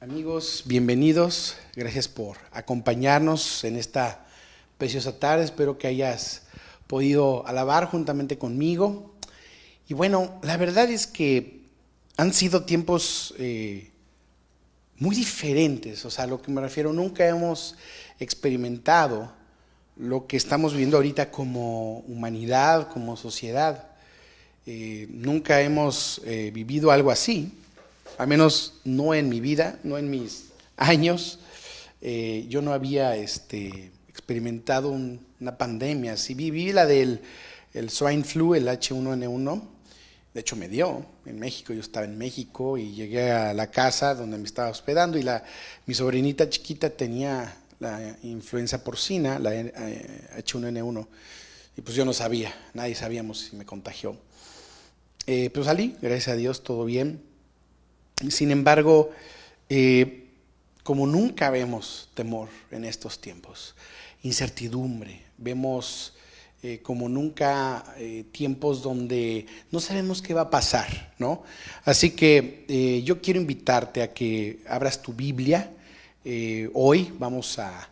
Amigos, bienvenidos. Gracias por acompañarnos en esta preciosa tarde. Espero que hayas podido alabar juntamente conmigo. Y bueno, la verdad es que han sido tiempos muy diferentes. O sea, a lo que me refiero, nunca hemos experimentado lo que estamos viendo ahorita como humanidad, como sociedad. Nunca hemos vivido algo así. Al menos no en mi vida, no en mis años. Yo no había experimentado una pandemia así. Viví la del el swine flu, el H1N1. De hecho me dio en México, yo estaba en México y llegué a la casa donde me estaba hospedando y mi sobrinita chiquita tenía la influenza porcina, la H1N1. Y pues yo no sabía, nadie sabíamos si me contagió. Pero salí, gracias a Dios, todo bien. Sin embargo, como nunca vemos temor en estos tiempos, incertidumbre, vemos como nunca tiempos donde no sabemos qué va a pasar, ¿no? Así que yo quiero invitarte a que abras tu Biblia. Hoy vamos a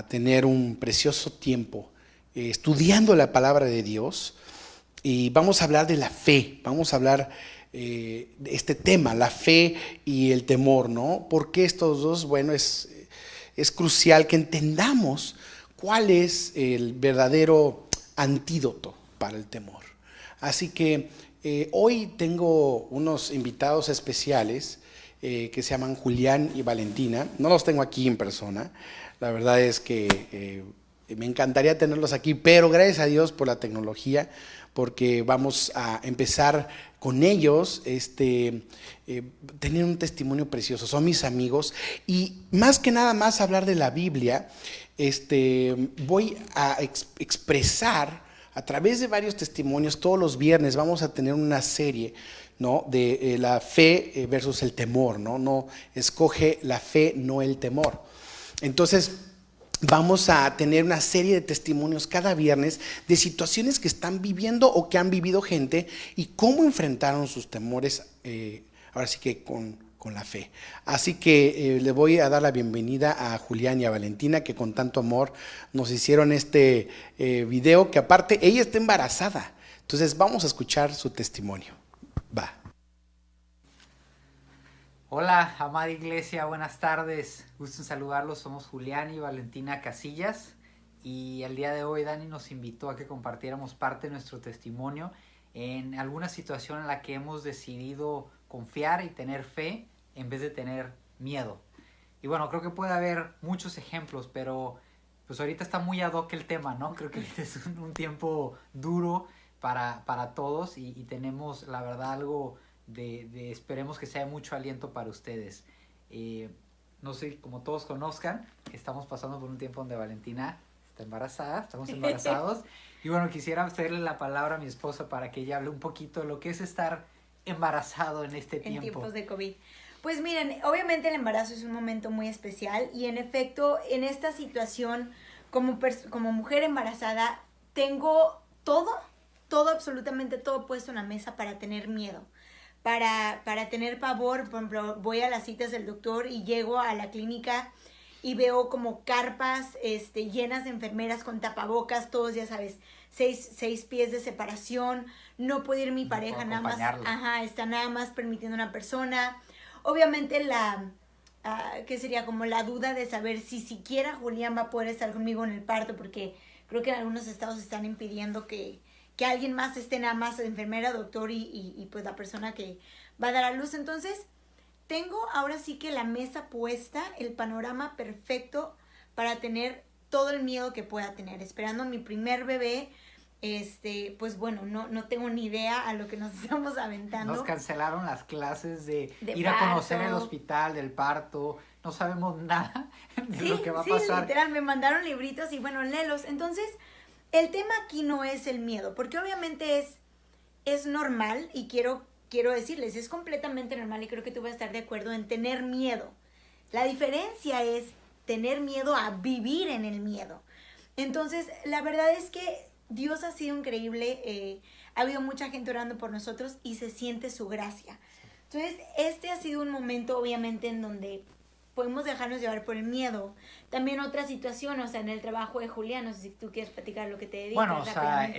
tener un precioso tiempo estudiando la palabra de Dios y vamos a hablar de la fe, vamos a hablar de este tema, la fe y el temor, ¿no? Porque estos dos, bueno, es crucial que entendamos cuál es el verdadero antídoto para el temor. Así que hoy tengo unos invitados especiales que se llaman Julián y Valentina. No los tengo aquí en persona, la verdad es que me encantaría tenerlos aquí, pero gracias a Dios por la tecnología, porque vamos a empezar con ellos, tener un testimonio precioso. Son mis amigos y más que nada más hablar de la Biblia, voy a expresar a través de varios testimonios. Todos los viernes vamos a tener una serie, ¿no?, de la fe versus el temor, ¿no? No escoge la fe, no el temor. Entonces, vamos a tener una serie de testimonios cada viernes de situaciones que están viviendo o que han vivido gente y cómo enfrentaron sus temores, ahora sí que con la fe. Así que le voy a dar la bienvenida a Julián y a Valentina, que con tanto amor nos hicieron este video, que aparte ella está embarazada. Entonces vamos a escuchar su testimonio. Va. Hola, amada iglesia, buenas tardes. Gusto en saludarlos. Somos Julián y Valentina Casillas y el día de hoy Dani nos invitó a que compartiéramos parte de nuestro testimonio en alguna situación en la que hemos decidido confiar y tener fe en vez de tener miedo. Y bueno, creo que puede haber muchos ejemplos, pero pues ahorita está muy ad hoc el tema, ¿no? Creo que ahorita es un tiempo duro para todos y tenemos, la verdad, algo esperemos que sea mucho aliento para ustedes. No sé, como todos conozcan, estamos pasando por un tiempo donde Valentina está embarazada, estamos embarazados. Y bueno, quisiera hacerle la palabra a mi esposa para que ella hable un poquito de lo que es estar embarazado en este tiempo. En tiempos de COVID. Pues miren, obviamente el embarazo es un momento muy especial y en efecto, en esta situación, como mujer embarazada, tengo todo, absolutamente todo puesto en la mesa para tener miedo. Para tener pavor. Por ejemplo, voy a las citas del doctor y llego a la clínica y veo como carpas llenas de enfermeras con tapabocas, todos, ya sabes, 6 pies de separación, no puede ir mi pareja, nada más, está nada más permitiendo una persona. Obviamente que sería como la duda de saber si siquiera Julián va a poder estar conmigo en el parto, porque creo que en algunos estados están impidiendo que alguien más esté, nada más enfermera, doctor y pues la persona que va a dar a luz. Entonces, tengo ahora sí que la mesa puesta, el panorama perfecto para tener todo el miedo que pueda tener. Esperando mi primer bebé, pues bueno, no tengo ni idea a lo que nos estamos aventando. Nos cancelaron las clases de ir parto, a conocer el hospital, del parto. No sabemos nada de lo que va a pasar. Sí, literal, me mandaron libritos y bueno, léelos. Entonces, el tema aquí no es el miedo, porque obviamente es normal y quiero decirles, es completamente normal y creo que tú vas a estar de acuerdo en tener miedo. La diferencia es tener miedo a vivir en el miedo. Entonces, la verdad es que Dios ha sido increíble, ha habido mucha gente orando por nosotros y se siente su gracia. Entonces, ha sido un momento obviamente en donde podemos dejarnos llevar por el miedo. También otra situación, o sea, en el trabajo de Julián, no sé si tú quieres platicar lo que te dedicas. Bueno, o sea,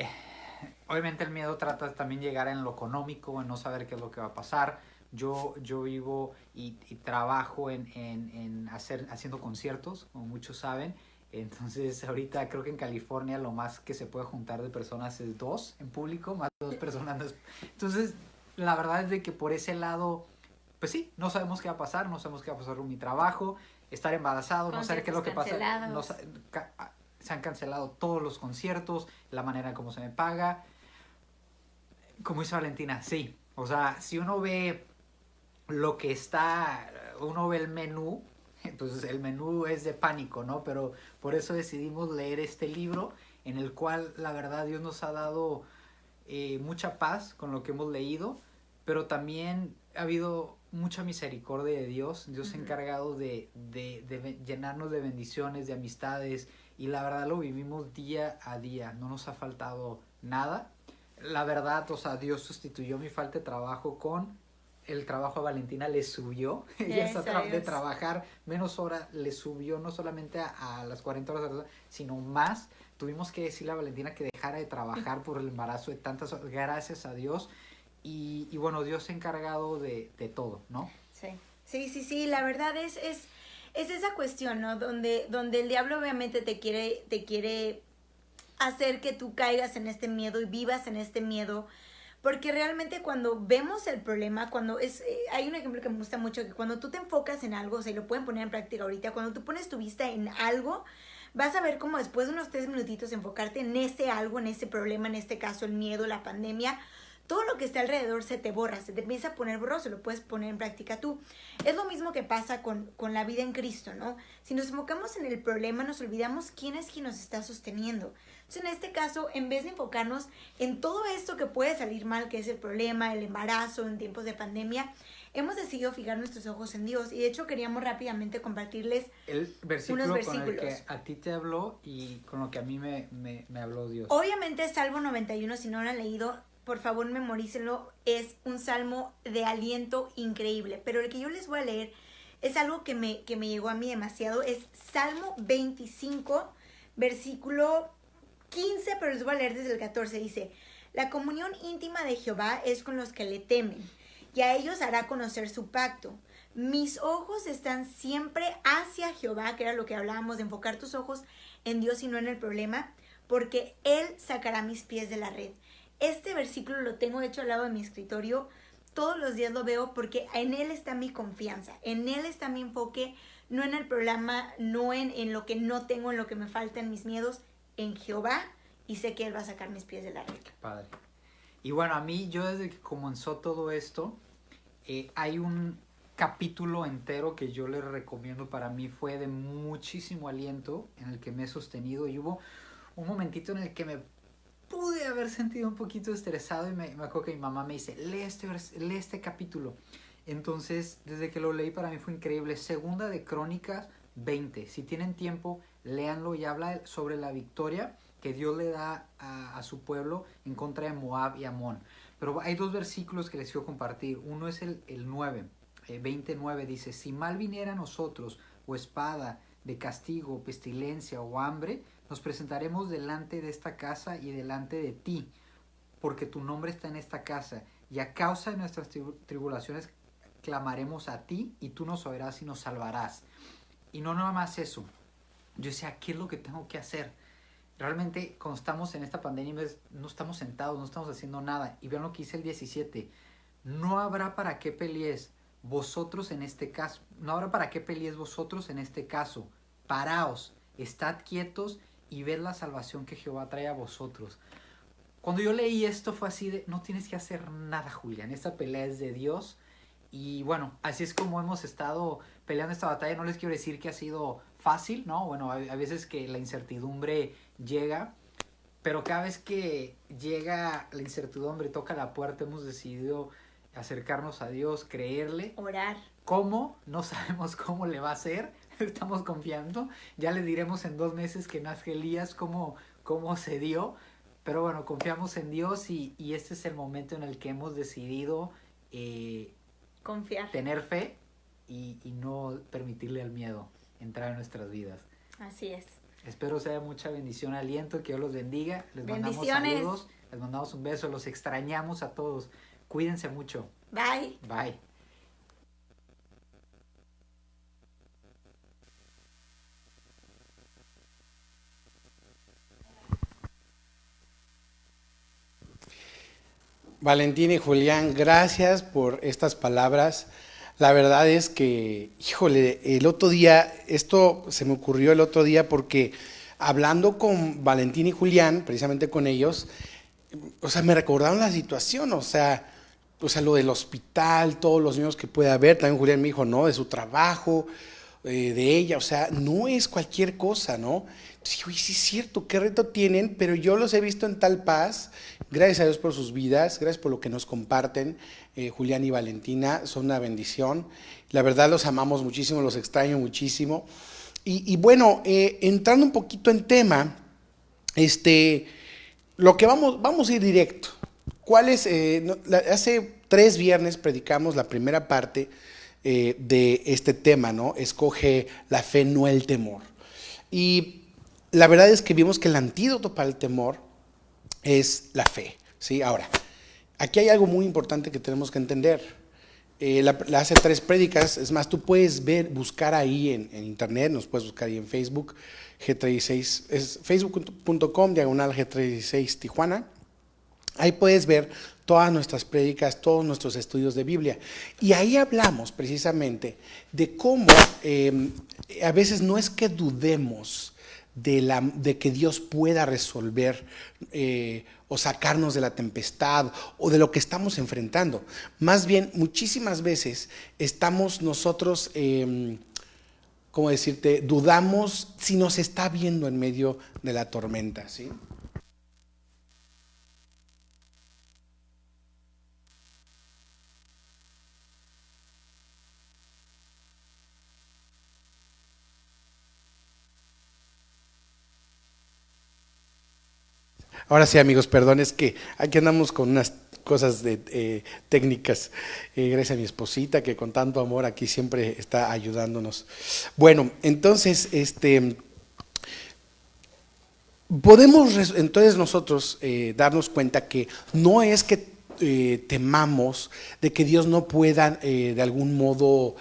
obviamente el miedo trata de también llegar en lo económico, en no saber qué es lo que va a pasar. Yo vivo y trabajo haciendo conciertos, como muchos saben. Entonces, ahorita creo que en California lo más que se puede juntar de personas es 2 en público, más de 2 personas. Entonces, la verdad es de que por ese lado, pues sí, no sabemos qué va a pasar, no sabemos qué va a pasar con mi trabajo, estar embarazado, no saber qué es lo que pasa. Se han cancelado todos los conciertos, la manera en cómo se me paga. Como dice Valentina, sí. O sea, si uno ve uno ve el menú, entonces el menú es de pánico, ¿no? Pero por eso decidimos leer este libro en el cual la verdad Dios nos ha dado mucha paz con lo que hemos leído, pero también ha habido mucha misericordia de Dios. Dios se ha encargado de llenarnos de bendiciones, de amistades, y la verdad lo vivimos día a día, no nos ha faltado nada. La verdad, o sea, Dios sustituyó mi falta de trabajo con el trabajo a Valentina, le subió. Ella está de trabajar menos horas, le subió no solamente a las 40 horas, sino más. Tuvimos que decirle a Valentina que dejara de trabajar por el embarazo de tantas horas, gracias a Dios. Y bueno, Dios se ha encargado de todo, ¿no? Sí, la verdad es esa cuestión, ¿no? Donde el diablo obviamente te quiere hacer que tú caigas en este miedo y vivas en este miedo, porque realmente cuando vemos el problema, hay un ejemplo que me gusta mucho, que cuando tú te enfocas en algo, o sea, y lo pueden poner en práctica ahorita, cuando tú pones tu vista en algo, vas a ver cómo después de unos 3 minutitos enfocarte en ese algo, en ese problema, en este caso el miedo, la pandemia, todo lo que está alrededor se te borra, se te empieza a poner borroso, lo puedes poner en práctica tú. Es lo mismo que pasa con la vida en Cristo, ¿no? Si nos enfocamos en el problema, nos olvidamos quién es quien nos está sosteniendo. Entonces, en este caso, en vez de enfocarnos en todo esto que puede salir mal, que es el problema, el embarazo en tiempos de pandemia, hemos decidido fijar nuestros ojos en Dios. Y de hecho, queríamos rápidamente compartirles el versículo unos versículos con el que a ti te habló y con lo que a mí me habló Dios. Obviamente, Salmo 91, si no lo han leído, por favor memorícenlo, es un salmo de aliento increíble, pero el que yo les voy a leer es algo que me llegó a mí demasiado, es Salmo 25, versículo 15, pero les voy a leer desde el 14, dice: la comunión íntima de Jehová es con los que le temen, y a ellos hará conocer su pacto. Mis ojos están siempre hacia Jehová, que era lo que hablábamos, de enfocar tus ojos en Dios y no en el problema, porque Él sacará mis pies de la red. Este versículo lo tengo hecho al lado de mi escritorio, todos los días lo veo porque en Él está mi confianza, en Él está mi enfoque, no en el problema, no en lo que no tengo, en lo que me falta, en mis miedos, en Jehová, y sé que Él va a sacar mis pies de la red. Qué padre. Y bueno, a mí, yo desde que comenzó todo esto, hay un capítulo entero que yo les recomiendo. Para mí fue de muchísimo aliento, en el que me he sostenido, y hubo un momentito en el que me pude haber sentido un poquito estresado, y me acuerdo que mi mamá me dice, lee este capítulo. Entonces, desde que lo leí, para mí fue increíble. Segunda de Crónicas 20. Si tienen tiempo, léanlo, y habla sobre la victoria que Dios le da a su pueblo en contra de Moab y Amón. Pero hay 2 versículos que les quiero compartir. Uno es el 9, 29, dice: si mal viniera a nosotros, o espada de castigo, pestilencia o hambre, nos presentaremos delante de esta casa y delante de ti, porque tu nombre está en esta casa, y a causa de nuestras tribulaciones clamaremos a ti, y tú nos oirás y nos salvarás. Y no nada más eso. Yo decía, ¿qué es lo que tengo que hacer? Realmente, cuando estamos en esta pandemia, no estamos sentados, no estamos haciendo nada. Y vean lo que dice el 17. No habrá para qué pelees vosotros en este caso. No habrá para qué pelees vosotros en este caso. Paraos, estad quietos y ved la salvación que Jehová trae a vosotros. Cuando yo leí esto fue así de, no tienes que hacer nada, Julián. Esta pelea es de Dios. Y bueno, así es como hemos estado peleando esta batalla. No les quiero decir que ha sido fácil, ¿no? Bueno, hay veces que la incertidumbre llega, pero cada vez que llega la incertidumbre y toca la puerta, hemos decidido acercarnos a Dios, creerle. Orar. ¿Cómo? No sabemos cómo le va a hacer. Estamos confiando. Ya le diremos en 2 meses que nazca Elías cómo se dio. Pero bueno, confiamos en Dios, y este es el momento en el que hemos decidido confiar, tener fe, y no permitirle al miedo entrar en nuestras vidas. Así es. Espero sea de mucha bendición, aliento, que Dios los bendiga. Les mandamos Bendiciones. saludos, les mandamos un beso, los extrañamos a todos. Cuídense mucho. Bye. Bye. Valentina y Julián, gracias por estas palabras. La verdad es que, híjole, el otro día, esto se me ocurrió el otro día porque hablando con Valentina y Julián, precisamente con ellos, o sea, me recordaron la situación, o sea, lo del hospital, todos los niños que puede haber. También Julián me dijo, no, de su trabajo, de ella, o sea, no es cualquier cosa, ¿no? Entonces dije, oye, sí es cierto, qué reto tienen, pero yo los he visto en tal paz. Gracias a Dios por sus vidas, gracias por lo que nos comparten, Julián y Valentina, son una bendición. La verdad los amamos muchísimo, los extraño muchísimo. Y bueno, entrando un poquito en tema, lo que vamos a ir directo. Hace 3 viernes predicamos la primera parte de este tema, ¿no? Escoge la fe, no el temor. Y la verdad es que vimos que el antídoto para el temor es la fe, ¿sí? Ahora, aquí hay algo muy importante que tenemos que entender. Hace 3 prédicas, es más, tú puedes buscar ahí en internet, nos puedes buscar ahí en Facebook, G36, es facebook.com/G36 Tijuana. Ahí puedes ver todas nuestras prédicas, todos nuestros estudios de Biblia. Y ahí hablamos precisamente de cómo a veces no es que dudemos de que Dios pueda resolver o sacarnos de la tempestad o de lo que estamos enfrentando. Más bien, muchísimas veces estamos nosotros, ¿cómo decirte? Dudamos si nos está viendo en medio de la tormenta, ¿sí? Ahora sí, amigos, perdón, es que aquí andamos con unas cosas técnicas. Gracias a mi esposita que con tanto amor aquí siempre está ayudándonos. Bueno, entonces, podemos entonces nosotros darnos cuenta que no es que temamos de que Dios no pueda de algún modo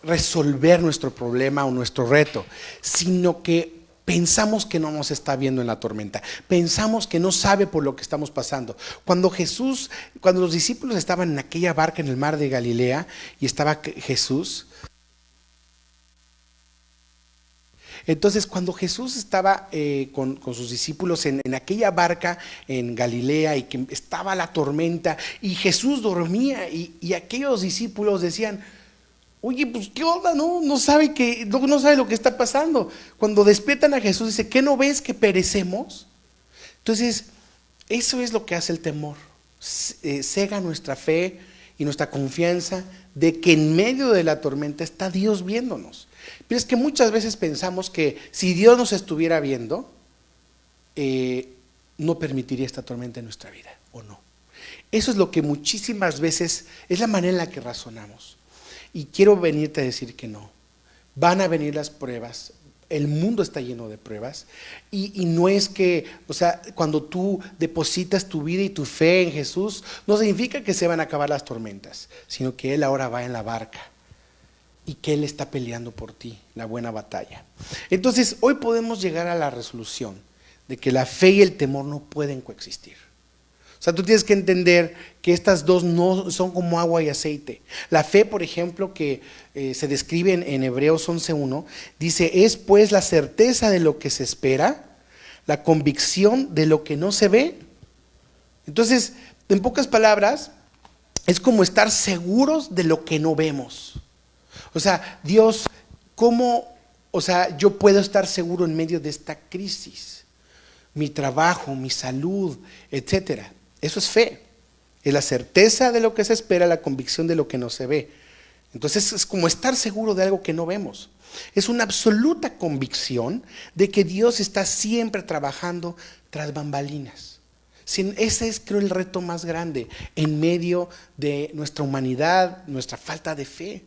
resolver nuestro problema o nuestro reto, sino que pensamos que no nos está viendo en la tormenta, pensamos que no sabe por lo que estamos pasando. Cuando los discípulos estaban en aquella barca en el mar de Galilea y estaba Jesús, entonces cuando Jesús estaba con sus discípulos en aquella barca en Galilea y que estaba la tormenta y Jesús dormía y aquellos discípulos decían, oye, pues qué onda, no sabe lo que está pasando. Cuando despiertan a Jesús dice, ¿qué no ves que perecemos? Entonces, eso es lo que hace el temor. Cega nuestra fe y nuestra confianza de que en medio de la tormenta está Dios viéndonos. Pero es que muchas veces pensamos que si Dios nos estuviera viendo, no permitiría esta tormenta en nuestra vida, ¿o no? Eso es lo que muchísimas veces es la manera en la que razonamos. Y quiero venirte a decir que no. Van a venir las pruebas. El mundo está lleno de pruebas. Y no es que, o sea, cuando tú depositas tu vida y tu fe en Jesús, no significa que se van a acabar las tormentas, sino que Él ahora va en la barca y que Él está peleando por ti, la buena batalla. Entonces, hoy podemos llegar a la resolución de que la fe y el temor no pueden coexistir. O sea, tú tienes que entender que estas dos no son como agua y aceite. La fe, por ejemplo, que se describe en Hebreos 11:1, dice, es pues la certeza de lo que se espera, la convicción de lo que no se ve. Entonces, en pocas palabras, es como estar seguros de lo que no vemos. O sea, Dios, yo puedo estar seguro en medio de esta crisis? Mi trabajo, mi salud, etcétera. Eso es fe, es la certeza de lo que se espera, la convicción de lo que no se ve. Entonces es como estar seguro de algo que no vemos. Es una absoluta convicción de que Dios está siempre trabajando tras bambalinas. Ese es, creo, el reto más grande en medio de nuestra humanidad, nuestra falta de fe.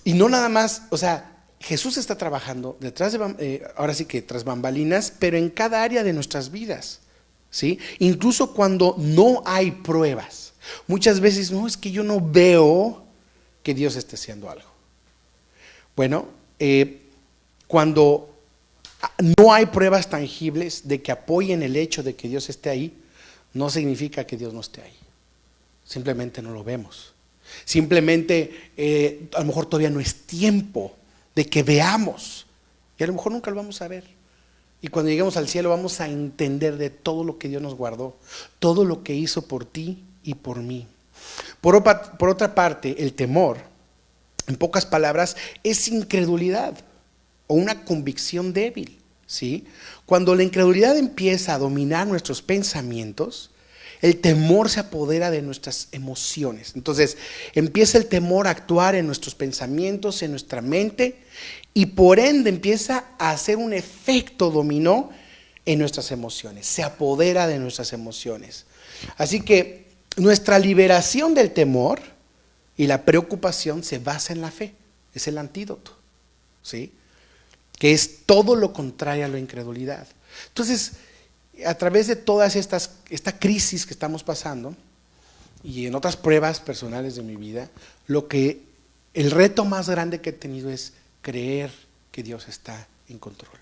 Y no nada más, o sea, Jesús está trabajando detrás de, ahora sí que tras bambalinas, pero en cada área de nuestras vidas, ¿sí? Incluso cuando no hay pruebas. Muchas veces, no, es que yo no veo que Dios esté haciendo algo. Bueno, cuando no hay pruebas tangibles de que apoyen el hecho de que Dios esté ahí, no significa que Dios no esté ahí. Simplemente no lo vemos. Simplemente a lo mejor todavía no es tiempo de que veamos. Y a lo mejor nunca lo vamos a ver. Y cuando lleguemos al cielo vamos a entender de todo lo que Dios nos guardó, todo lo que hizo por ti y por mí. Por otra parte, el temor, en pocas palabras, es incredulidad o una convicción débil, ¿sí? Cuando la incredulidad empieza a dominar nuestros pensamientos, el temor se apodera de nuestras emociones. Entonces, empieza el temor a actuar en nuestros pensamientos, en nuestra mente, y por ende empieza a hacer un efecto dominó en nuestras emociones. Se apodera de nuestras emociones. Así que nuestra liberación del temor y la preocupación se basa en la fe. Es el antídoto, ¿sí? Que es todo lo contrario a la incredulidad. Entonces, a través de todas esta crisis que estamos pasando y en otras pruebas personales de mi vida, el reto más grande que he tenido es creer que Dios está en control.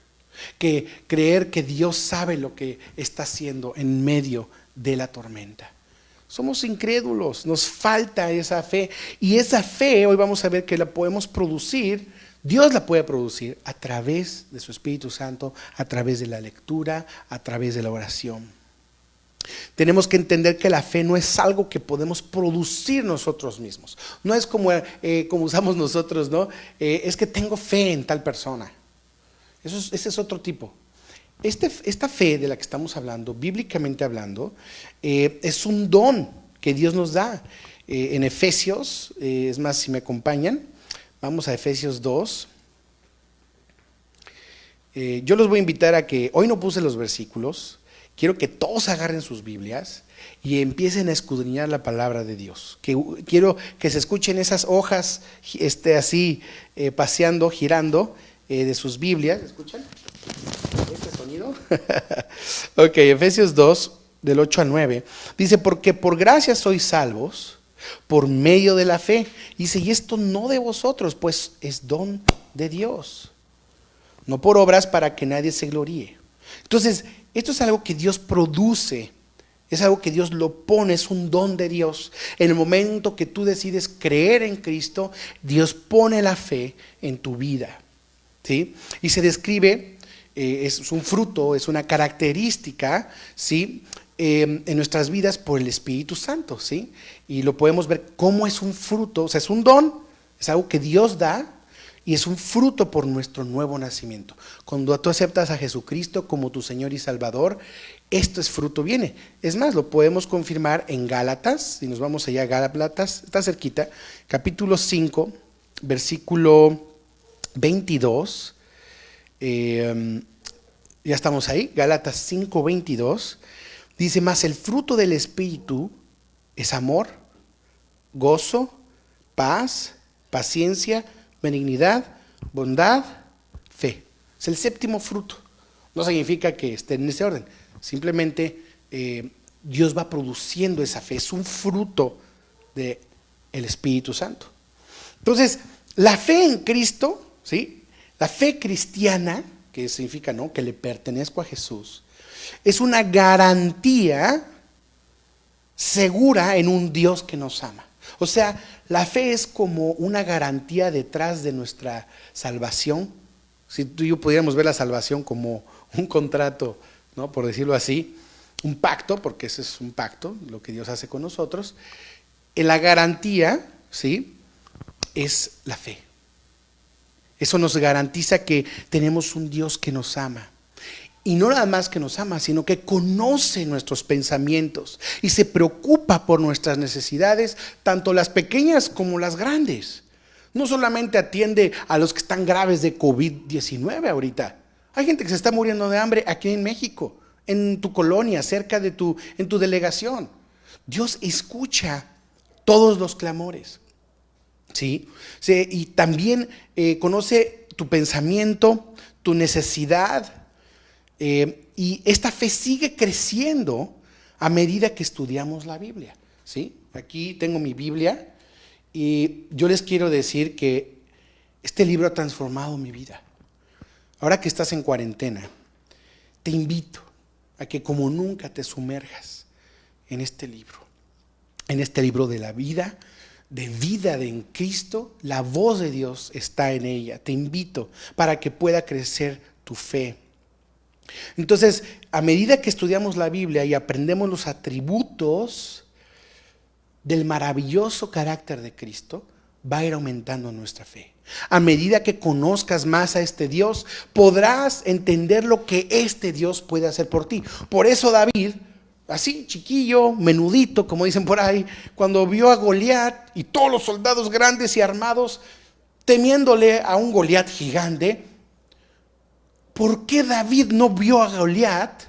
Creer que Dios sabe lo que está haciendo en medio de la tormenta. Somos incrédulos, nos falta esa fe. Y esa fe, hoy vamos a ver que la podemos producir. Dios la puede producir a través de su Espíritu Santo, a través de la lectura, a través de la oración. Tenemos que entender que la fe no es algo que podemos producir nosotros mismos. No es como usamos nosotros, ¿no? Es que tengo fe en tal persona. Ese es otro tipo. Esta fe de la que estamos hablando, bíblicamente hablando, es un don que Dios nos da. En Efesios, es más, si me acompañan, vamos a Efesios 2. Yo los voy a invitar a que, hoy no puse los versículos, quiero que todos agarren sus Biblias y empiecen a escudriñar la palabra de Dios. Quiero que se escuchen esas hojas así paseando, girando de sus Biblias. ¿Escuchan este sonido? Ok, Efesios 2, del 8 al 9. Dice, porque por gracia sois salvos por medio de la fe. Dice, y esto no de vosotros, pues es don de Dios. No por obras para que nadie se gloríe. Entonces, esto es algo que Dios produce. Es algo que Dios lo pone, es un don de Dios. En el momento que tú decides creer en Cristo, Dios pone la fe en tu vida, ¿sí? Y se describe, es un fruto, es una característica, ¿sí? En nuestras vidas por el Espíritu Santo, ¿sí? Y lo podemos ver cómo es un fruto, o sea, es un don, es algo que Dios da y es un fruto por nuestro nuevo nacimiento. Cuando tú aceptas a Jesucristo como tu Señor y Salvador, esto es fruto, viene. Es más, lo podemos confirmar en Gálatas, si nos vamos allá a Gálatas, está cerquita, capítulo 5, versículo 22, ya estamos ahí, Gálatas 5, 22, dice, mas el fruto del Espíritu es amor, gozo, paz, paciencia, benignidad, bondad, fe. Es el séptimo fruto. No significa que esté en ese orden. Simplemente Dios va produciendo esa fe. Es un fruto del Espíritu Santo. Entonces, la fe en Cristo, ¿sí? La fe cristiana, que significa, ¿no?, que le pertenezco a Jesús, es una garantía segura en un Dios que nos ama. O sea, la fe es como una garantía detrás de nuestra salvación. Si tú y yo pudiéramos ver la salvación como un contrato, ¿no?, por decirlo así, un pacto, porque ese es un pacto, lo que Dios hace con nosotros, la garantía, ¿sí?, es la fe. Eso nos garantiza que tenemos un Dios que nos ama. Y no nada más que nos ama, sino que conoce nuestros pensamientos y se preocupa por nuestras necesidades, tanto las pequeñas como las grandes. No solamente atiende a los que están graves de COVID-19 ahorita. Hay gente que se está muriendo de hambre aquí en México en tu colonia, cerca de en tu delegación. Dios escucha todos los clamores, ¿sí? Sí, y también conoce tu pensamiento, tu necesidad, y esta fe sigue creciendo a medida que estudiamos la Biblia, ¿sí? Aquí tengo mi Biblia y yo les quiero decir que este libro ha transformado mi vida. Ahora que estás en cuarentena, te invito a que como nunca te sumerjas en este libro de la vida, en Cristo. La voz de Dios está en ella. Te invito para que pueda crecer tu fe. Entonces, a medida que estudiamos la Biblia y aprendemos los atributos del maravilloso carácter de Cristo, va a ir aumentando nuestra fe. A medida que conozcas más a este Dios, podrás entender lo que este Dios puede hacer por ti. Por eso David, así chiquillo, menudito, como dicen por ahí, cuando vio a Goliat y todos los soldados grandes y armados, temiéndole a un Goliat gigante, ¿por qué David no vio a Goliat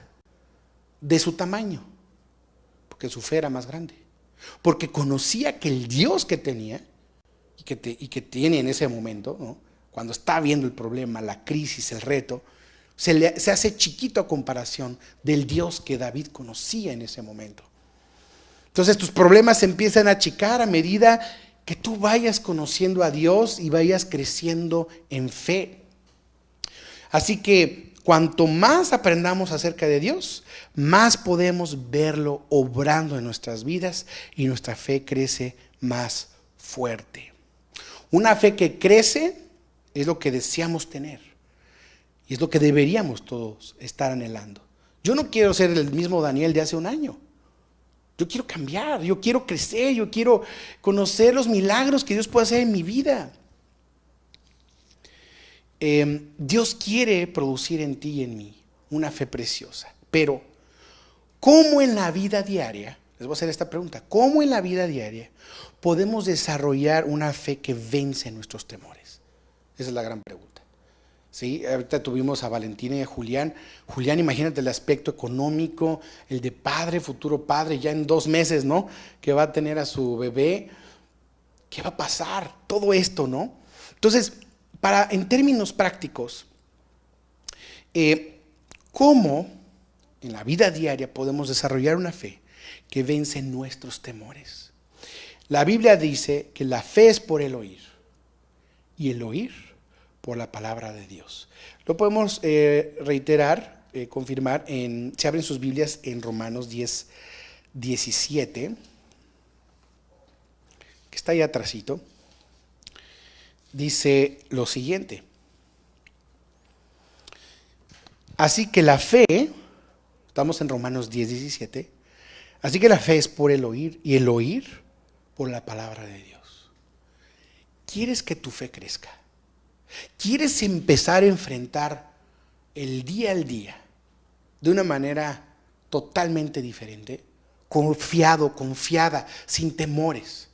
de su tamaño? Porque su fe era más grande. Porque conocía que el Dios que tenía y que tiene en ese momento, ¿no? Cuando está viendo el problema, la crisis, el reto, se hace chiquito a comparación del Dios que David conocía en ese momento. Entonces tus problemas se empiezan a achicar a medida que tú vayas conociendo a Dios y vayas creciendo en fe. Así que cuanto más aprendamos acerca de Dios, más podemos verlo obrando en nuestras vidas y nuestra fe crece más fuerte. Una fe que crece es lo que deseamos tener y es lo que deberíamos todos estar anhelando. Yo no quiero ser el mismo Daniel de hace un año. Yo quiero cambiar, yo quiero crecer, yo quiero conocer los milagros que Dios puede hacer en mi vida. Dios quiere producir en ti y en mí una fe preciosa, pero ¿cómo en la vida diaria, les voy a hacer esta pregunta, cómo en la vida diaria podemos desarrollar una fe que vence nuestros temores? Esa es la gran pregunta. ¿Sí? Ahorita tuvimos a Valentina y a Julián. Julián, imagínate el aspecto económico, el de padre, futuro padre, ya en 2 meses, ¿no? Que va a tener a su bebé. ¿Qué va a pasar? Todo esto, ¿no? Entonces, en términos prácticos, ¿cómo en la vida diaria podemos desarrollar una fe que vence nuestros temores? La Biblia dice que la fe es por el oír y el oír por la palabra de Dios. Lo podemos reiterar, confirmar, si abren sus Biblias en Romanos 10, 17, que está ahí atrásito. Dice lo siguiente: así que la fe, estamos en Romanos 10, 17, así que la fe es por el oír y el oír por la palabra de Dios. ¿Quieres que tu fe crezca? ¿Quieres empezar a enfrentar el día al día de una manera totalmente diferente? Confiado, confiada, sin temores.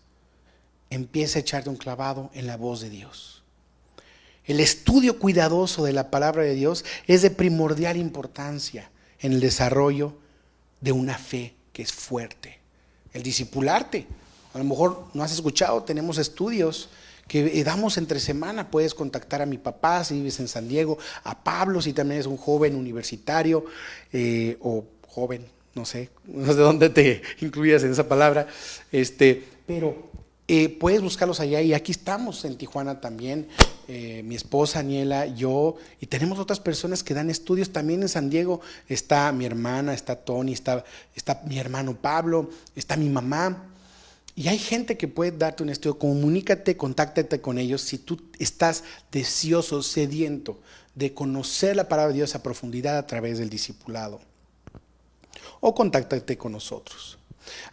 Empieza a echarte un clavado en la voz de Dios. El estudio cuidadoso de la palabra de Dios es de primordial importancia en el desarrollo de una fe que es fuerte. El discipularte. A lo mejor no has escuchado, tenemos estudios que damos entre semana. Puedes contactar a mi papá si vives en San Diego, a Pablo si también es un joven universitario o joven, no sé de dónde te incluyas en esa palabra, pero puedes buscarlos allá y aquí estamos en Tijuana también, mi esposa Aniela, yo, y tenemos otras personas que dan estudios también en San Diego. Está mi hermana, está Tony, está mi hermano Pablo, está mi mamá. Y hay gente que puede darte un estudio. Comunícate, contáctate con ellos si tú estás deseoso, sediento de conocer la palabra de Dios a profundidad a través del discipulado. O contáctate con nosotros.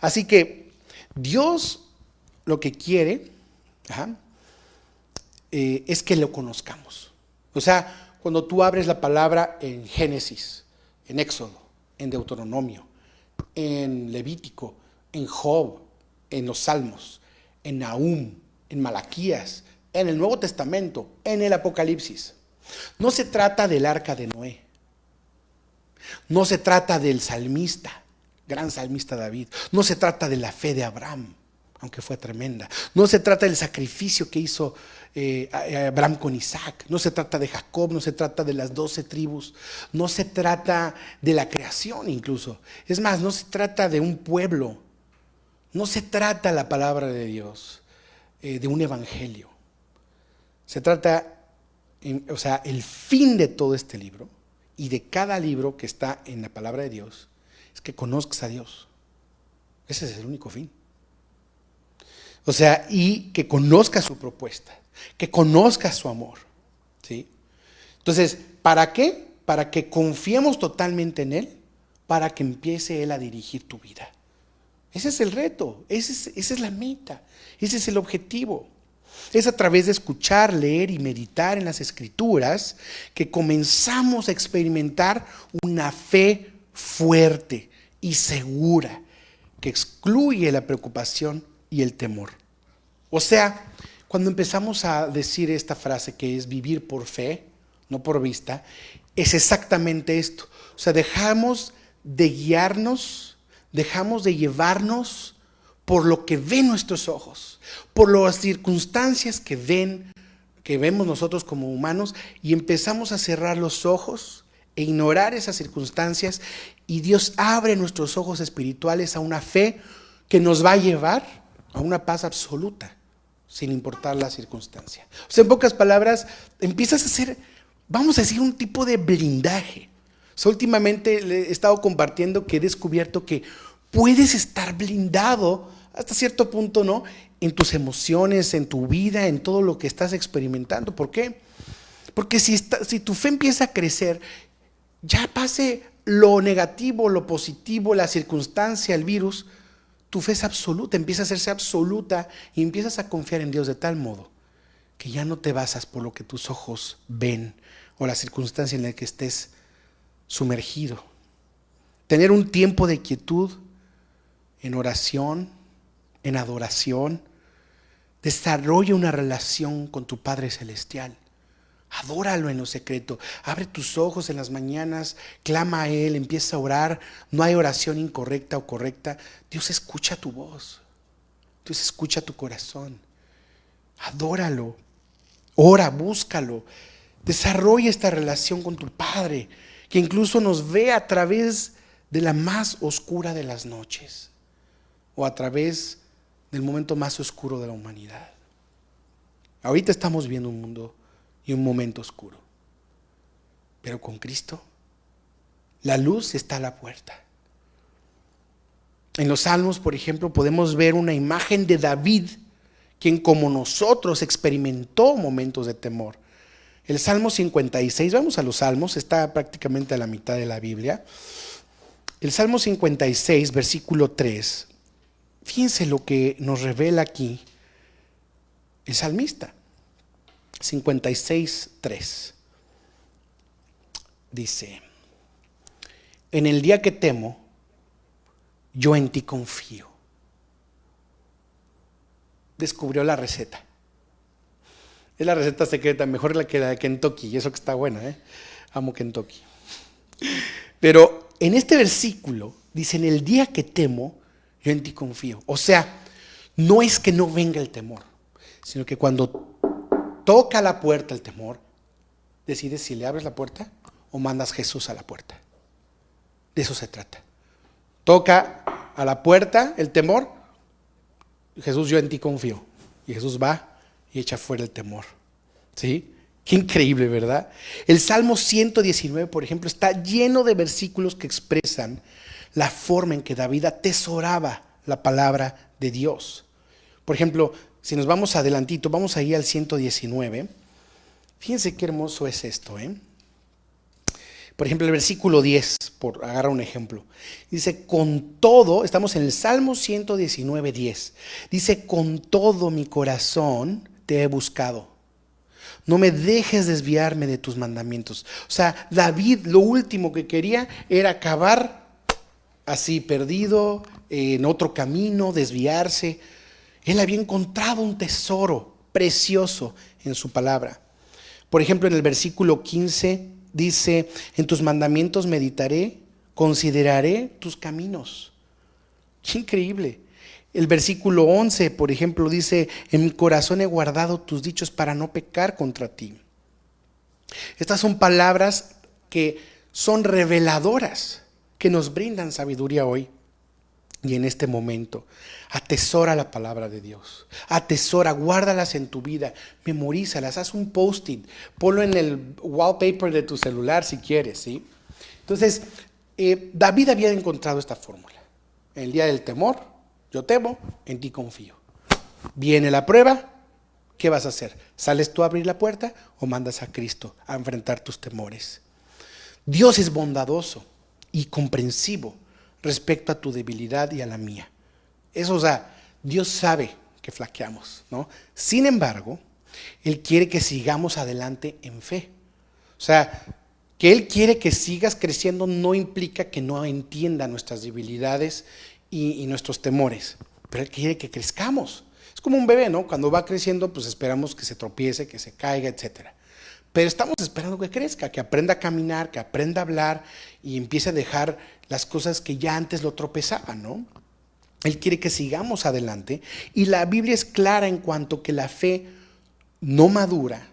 Así que Dios lo que quiere es que lo conozcamos. O sea, cuando tú abres la palabra en Génesis, en Éxodo, en Deuteronomio, en Levítico, en Job, en los Salmos, en Nahum, en Malaquías, en el Nuevo Testamento, en el Apocalipsis, no se trata del arca de Noé. No se trata del salmista, gran salmista David. No se trata de la fe de Abraham, aunque fue tremenda. No se trata del sacrificio que hizo Abraham con Isaac. No se trata de Jacob, no se trata de las 12 tribus. No se trata de la creación incluso. Es más, no se trata de un pueblo. No se trata la palabra de Dios, de un evangelio. Se trata, el fin de todo este libro y de cada libro que está en la palabra de Dios es que conozcas a Dios. Ese es el único fin. Y que conozcas su propuesta, que conozcas su amor. ¿Sí? Entonces, ¿para qué? Para que confiemos totalmente en Él, para que empiece Él a dirigir tu vida. Ese es el reto, esa es la meta, ese es el objetivo. Es a través de escuchar, leer y meditar en las Escrituras que comenzamos a experimentar una fe fuerte y segura que excluye la preocupación y el temor. Cuando empezamos a decir esta frase que es vivir por fe, no por vista, es exactamente esto. Dejamos de guiarnos, dejamos de llevarnos por lo que ven nuestros ojos, por las circunstancias que vemos nosotros como humanos, y empezamos a cerrar los ojos e ignorar esas circunstancias, y Dios abre nuestros ojos espirituales a una fe que nos va a llevar a una paz absoluta, sin importar la circunstancia. En pocas palabras, empiezas a hacer, vamos a decir, un tipo de blindaje. Últimamente le he estado compartiendo que he descubierto que puedes estar blindado hasta cierto punto, ¿no? En tus emociones, en tu vida, en todo lo que estás experimentando. ¿Por qué? Porque si tu fe empieza a crecer, ya pase lo negativo, lo positivo, la circunstancia, el virus, tu fe es absoluta, empieza a hacerse absoluta y empiezas a confiar en Dios de tal modo que ya no te basas por lo que tus ojos ven o la circunstancia en la que estés sumergido. Tener un tiempo de quietud en oración, en adoración. Desarrolla una relación con tu Padre Celestial. Adóralo en lo secreto. Abre tus ojos en las mañanas, clama a Él, empieza a orar. No hay oración incorrecta o correcta. Dios escucha tu voz. Dios escucha tu corazón. Adóralo. Ora, búscalo. Desarrolla esta relación con tu Padre, que incluso nos ve a través de la más oscura de las noches, o a través del momento más oscuro de la humanidad. Ahorita estamos viendo un mundo y un momento oscuro, pero con Cristo la luz está a la puerta. En los Salmos, por ejemplo, podemos ver una imagen de David, quien como nosotros experimentó momentos de temor. El Salmo 56, vamos a los Salmos, está prácticamente a la mitad de la Biblia. El Salmo 56, versículo 3, fíjense lo que nos revela aquí el salmista. 56, 3. Dice: en el día que temo, yo en ti confío. Descubrió la receta. Es la receta secreta, mejor que la de Kentucky, y eso que está buena, amo Kentucky. Pero en este versículo dice: en el día que temo, yo en ti confío. No es que no venga el temor, sino que cuando toca la puerta el temor, decides si le abres la puerta o mandas a Jesús a la puerta. De eso se trata. Toca a la puerta el temor, Jesús, yo en ti confío. Y Jesús va y echa fuera el temor. ¿Sí? Qué increíble, ¿verdad? El Salmo 119, por ejemplo, está lleno de versículos que expresan la forma en que David atesoraba la palabra de Dios. Por ejemplo, si nos vamos adelantito, vamos ahí al 119. Fíjense qué hermoso es esto, Por ejemplo, el versículo 10, por agarrar un ejemplo. Dice: con todo, estamos en el Salmo 119, 10. Dice: con todo mi corazón te he buscado. No me dejes desviarme de tus mandamientos. David lo último que quería era acabar así, perdido, en otro camino, desviarse. Él había encontrado un tesoro precioso en su palabra. Por ejemplo, en el versículo 15 dice, en tus mandamientos meditaré, consideraré tus caminos. ¡Qué increíble! El versículo 11, por ejemplo, dice, en mi corazón he guardado tus dichos para no pecar contra ti. Estas son palabras que son reveladoras, que nos brindan sabiduría hoy y en este momento. Atesora la palabra de Dios, atesora, guárdalas en tu vida, memorízalas, haz un post-it, ponlo en el wallpaper de tu celular si quieres, ¿sí? Entonces, David había encontrado esta fórmula. En el día del temor, yo temo, en ti confío. Viene la prueba, ¿qué vas a hacer? ¿Sales tú a abrir la puerta o mandas a Cristo a enfrentar tus temores? Dios es bondadoso y comprensivo respecto a tu debilidad y a la mía. Eso, o sea, Dios sabe que flaqueamos, ¿no? Sin embargo, Él quiere que sigamos adelante en fe. O sea, que Él quiere que sigas creciendo no implica que no entienda nuestras debilidades y nuestros temores, pero Él quiere que crezcamos. Es como un bebé, ¿no? Cuando va creciendo, pues esperamos que se tropiece, que se caiga, etcétera. Pero estamos esperando que crezca, que aprenda a caminar, que aprenda a hablar y empiece a dejar las cosas que ya antes lo tropezaban, ¿no? Él quiere que sigamos adelante y la Biblia es clara en cuanto que la fe no madura,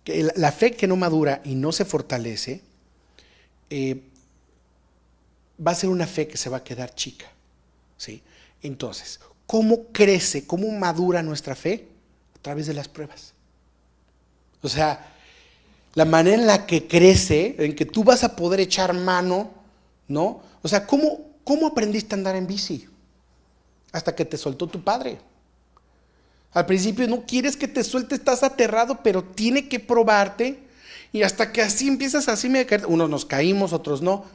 que la fe que no madura y no se fortalece, va a ser una fe que se va a quedar chica, ¿sí? Entonces, ¿cómo crece, cómo madura nuestra fe? A través de las pruebas. O sea, la manera en la que crece, en que tú vas a poder echar mano, ¿no? O sea, ¿cómo aprendiste a andar en bici? Hasta que te soltó tu padre. Al principio no quieres que te suelte, estás aterrado, pero tiene que probarte. Y hasta que así empiezas así, unos nos caímos, otros no.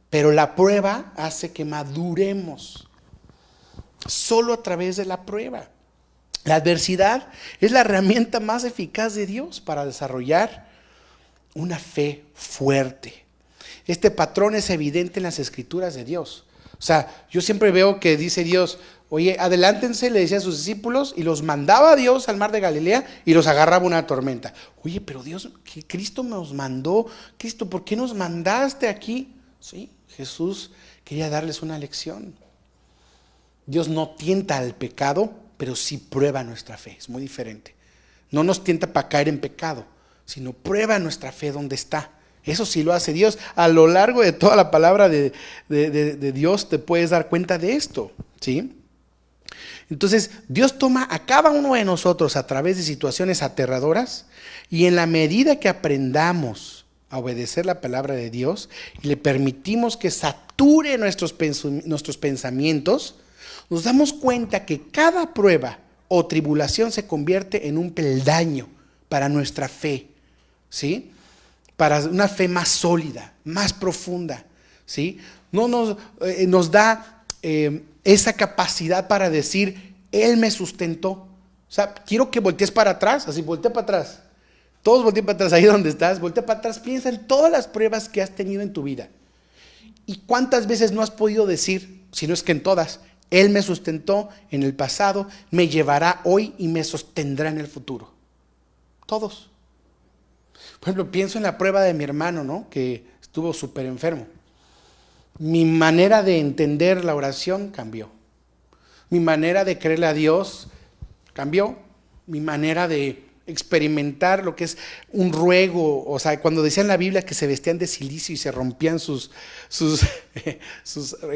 Pero la prueba hace que maduremos. Solo a través de la prueba. La adversidad es la herramienta más eficaz de Dios para desarrollar una fe fuerte. Este patrón es evidente en las escrituras de Dios. O sea, yo siempre veo que dice Dios, oye, adelántense, le decía a sus discípulos, y los mandaba Dios al mar de Galilea y los agarraba una tormenta. Oye, pero Dios, que Cristo nos mandó, Cristo, ¿por qué nos mandaste aquí? Sí, Jesús quería darles una lección. Dios no tienta al pecado, pero sí prueba nuestra fe, es muy diferente. No nos tienta para caer en pecado, sino prueba nuestra fe donde está. Eso sí lo hace Dios. A lo largo de toda la palabra de Dios te puedes dar cuenta de esto, ¿sí? Entonces, Dios toma a cada uno de nosotros a través de situaciones aterradoras y en la medida que aprendamos a obedecer la palabra de Dios y le permitimos que sature nuestros pensamientos, nos damos cuenta que cada prueba o tribulación se convierte en un peldaño para nuestra fe, ¿sí? Para una fe más sólida, más profunda, ¿sí? No nos da esa capacidad para decir, Él me sustentó. O sea, quiero que voltees para atrás, así, voltea para atrás. Todos volteen para atrás, ahí donde estás, voltea para atrás, piensa en todas las pruebas que has tenido en tu vida. ¿Y cuántas veces no has podido decir, si no es que en todas, Él me sustentó en el pasado, me llevará hoy y me sostendrá en el futuro? Todos. Por ejemplo, pienso en la prueba de mi hermano, ¿no? Que estuvo súper enfermo. Mi manera de entender la oración cambió. Mi manera de creerle a Dios cambió. Mi manera de experimentar lo que es un ruego, o sea, cuando decía en la Biblia que se vestían de silicio y se rompían sus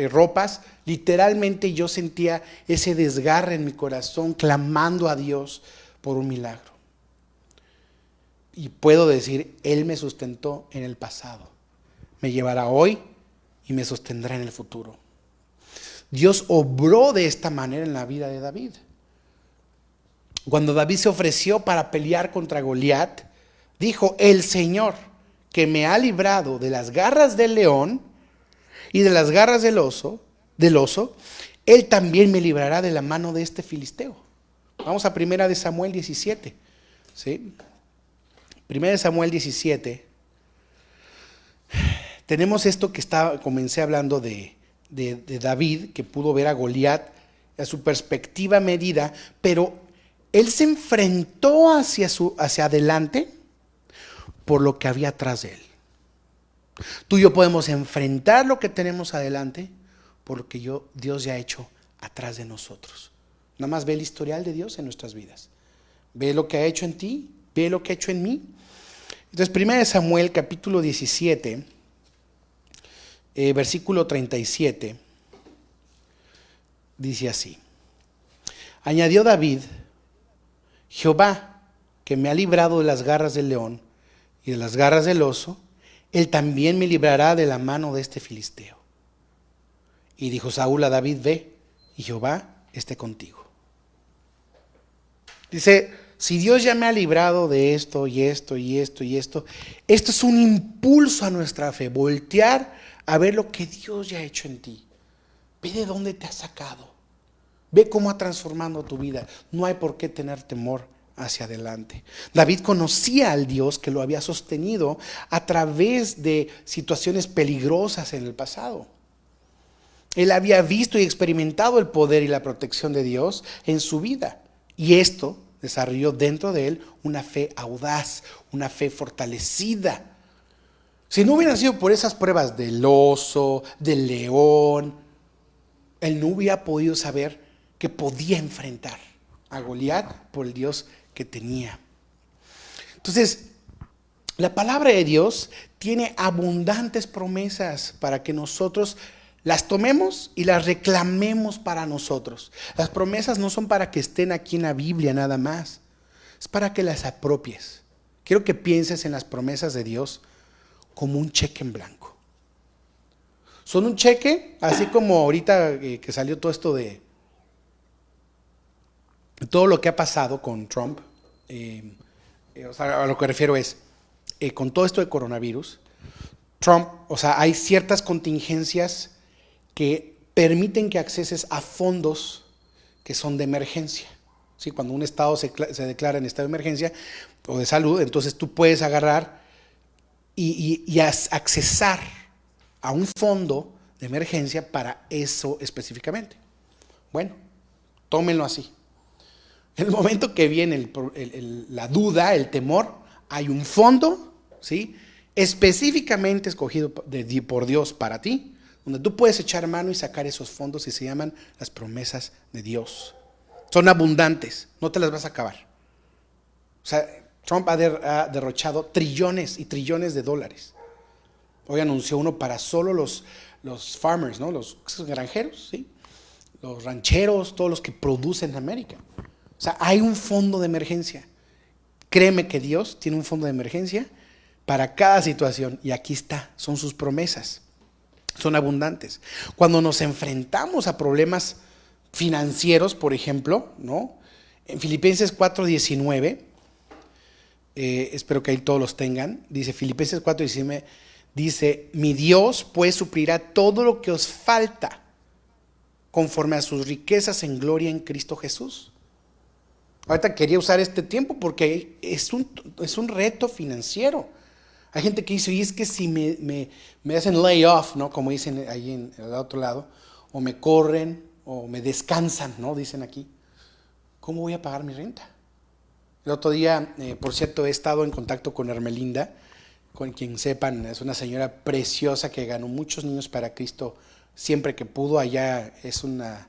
ropas, literalmente yo sentía ese desgarre en mi corazón clamando a Dios por un milagro. Y puedo decir, Él me sustentó en el pasado, me llevará hoy y me sostendrá en el futuro. Dios obró de esta manera en la vida de David. Cuando David se ofreció para pelear contra Goliat, dijo, el Señor que me ha librado de las garras del león y de las garras del oso, Él también me librará de la mano de este filisteo. Vamos a 1 Samuel 17, ¿sí? 1 Samuel 17. Tenemos esto que comencé hablando de David, que pudo ver a Goliat a su perspectiva medida, pero él se enfrentó hacia adelante por lo que había atrás de él. Tú y yo podemos enfrentar lo que tenemos adelante por lo que Dios ya ha hecho atrás de nosotros. Nada más ve el historial de Dios en nuestras vidas. Ve lo que ha hecho en ti, ve lo que ha hecho en mí. Entonces, 1 Samuel capítulo 17, versículo 37, dice así. Añadió David: Jehová, que me ha librado de las garras del león y de las garras del oso, él también me librará de la mano de este filisteo. Y dijo Saúl a David: ve, y Jehová esté contigo. Dice, si Dios ya me ha librado de esto y esto y esto y esto es un impulso a nuestra fe, voltear a ver lo que Dios ya ha hecho en ti. Ve de dónde te ha sacado. Ve cómo ha transformado tu vida. No hay por qué tener temor hacia adelante. David conocía al Dios que lo había sostenido a través de situaciones peligrosas en el pasado. Él había visto y experimentado el poder y la protección de Dios en su vida. Y esto desarrolló dentro de él una fe audaz, una fe fortalecida. Si no hubieran sido por esas pruebas del oso, del león, él no hubiera podido saber que podía enfrentar a Goliat por el Dios que tenía. Entonces, la palabra de Dios tiene abundantes promesas para que nosotros las tomemos y las reclamemos para nosotros. Las promesas no son para que estén aquí en la Biblia nada más, es para que las apropies. Quiero que pienses en las promesas de Dios como un cheque en blanco. Son un cheque, así como ahorita que salió todo esto de todo lo que ha pasado con Trump. O sea, a lo que refiero es, con todo esto de coronavirus, Trump, o sea, hay ciertas contingencias que permiten que acceses a fondos que son de emergencia. ¿Sí? Cuando un estado se declara en estado de emergencia o de salud, entonces tú puedes agarrar y accesar a un fondo de emergencia para eso específicamente. Bueno, tómenlo así. En el momento que viene la duda, el temor, hay un fondo, ¿sí?, específicamente escogido por Dios para ti, donde tú puedes echar mano y sacar esos fondos, y se llaman las promesas de Dios. Son abundantes, no te las vas a acabar. O sea, Trump ha derrochado trillones y trillones de dólares. Hoy anunció uno para solo los farmers, ¿no? Los granjeros, ¿sí? Los rancheros, todos los que producen en América. O sea, hay un fondo de emergencia. Créeme que Dios tiene un fondo de emergencia para cada situación, y aquí está, son sus promesas. Son abundantes. Cuando nos enfrentamos a problemas financieros, por ejemplo, ¿no? En Filipenses 4:19, espero que ahí todos los tengan, dice Filipenses 4:19, dice: mi Dios pues suplirá todo lo que os falta conforme a sus riquezas en gloria en Cristo Jesús. Ahorita quería usar este tiempo porque es un reto financiero. Hay gente que dice, y es que si me hacen lay off, ¿no?, como dicen ahí en el otro lado, o me corren, o me descansan, ¿no?, dicen aquí, ¿cómo voy a pagar mi renta? El otro día, por cierto, he estado en contacto con Hermelinda, con quien sepan, es una señora preciosa que ganó muchos niños para Cristo siempre que pudo. Allá es una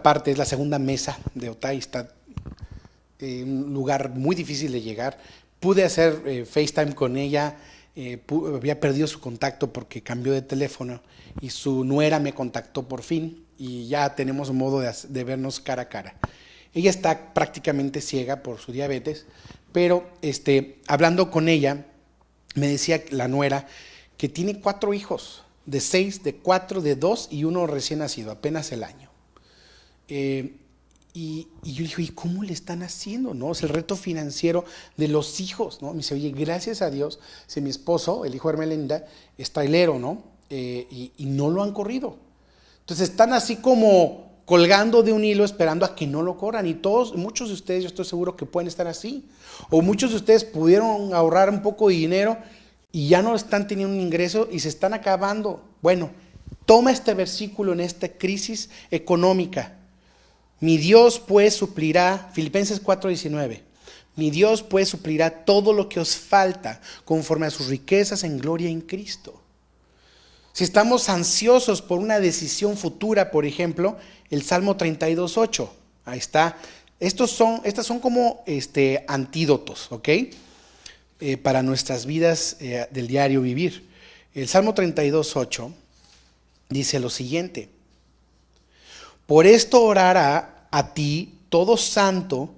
parte, es la segunda mesa de Otay, está en un lugar muy difícil de llegar. Pude hacer FaceTime con ella, había perdido su contacto porque cambió de teléfono, y su nuera me contactó por fin, y ya tenemos un modo de vernos cara a cara. Ella está prácticamente ciega por su diabetes, pero hablando con ella, me decía la nuera que tiene 4 hijos, de 6, de 4, de 2 y uno recién nacido, apenas el año. Y yo dije, ¿y cómo le están haciendo? ¿No? Es el reto financiero de los hijos, ¿no? Me dice, oye, gracias a Dios, si mi esposo, el hijo de Hermelinda, es trailero, ¿no? Y no lo han corrido. Entonces están así como colgando de un hilo esperando a que no lo corran. Y muchos de ustedes, yo estoy seguro que pueden estar así. O muchos de ustedes pudieron ahorrar un poco de dinero y ya no están teniendo un ingreso y se están acabando. Bueno, toma este versículo en esta crisis económica. Mi Dios pues suplirá, Filipenses 4:19, Mi Dios pues suplirá todo lo que os falta conforme a sus riquezas en gloria en Cristo. Si estamos ansiosos por una decisión futura, por ejemplo, el Salmo 32:8, ahí está. Estas son como antídotos, ¿ok? Para nuestras vidas del diario vivir. El Salmo 32:8 dice lo siguiente: por esto orará a ti todo santo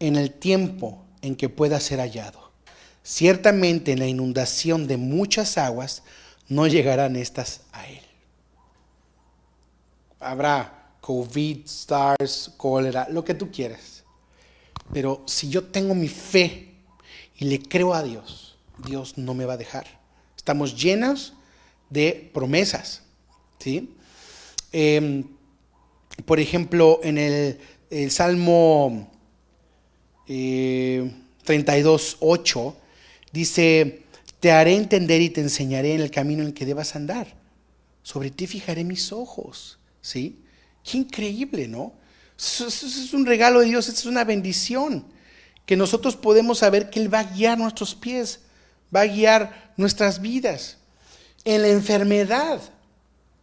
en el tiempo en que pueda ser hallado. Ciertamente en la inundación de muchas aguas no llegarán estas a él. Habrá COVID, SARS, cólera, lo que tú quieras. Pero si yo tengo mi fe y le creo a Dios, Dios no me va a dejar. Estamos llenos de promesas, ¿sí? Por ejemplo, en el Salmo 32:8 dice: te haré entender y te enseñaré en el camino en el que debas andar. Sobre ti fijaré mis ojos, ¿sí? Qué increíble, ¿no? Eso es un regalo de Dios, es una bendición. Que nosotros podemos saber que Él va a guiar nuestros pies, va a guiar nuestras vidas. En la enfermedad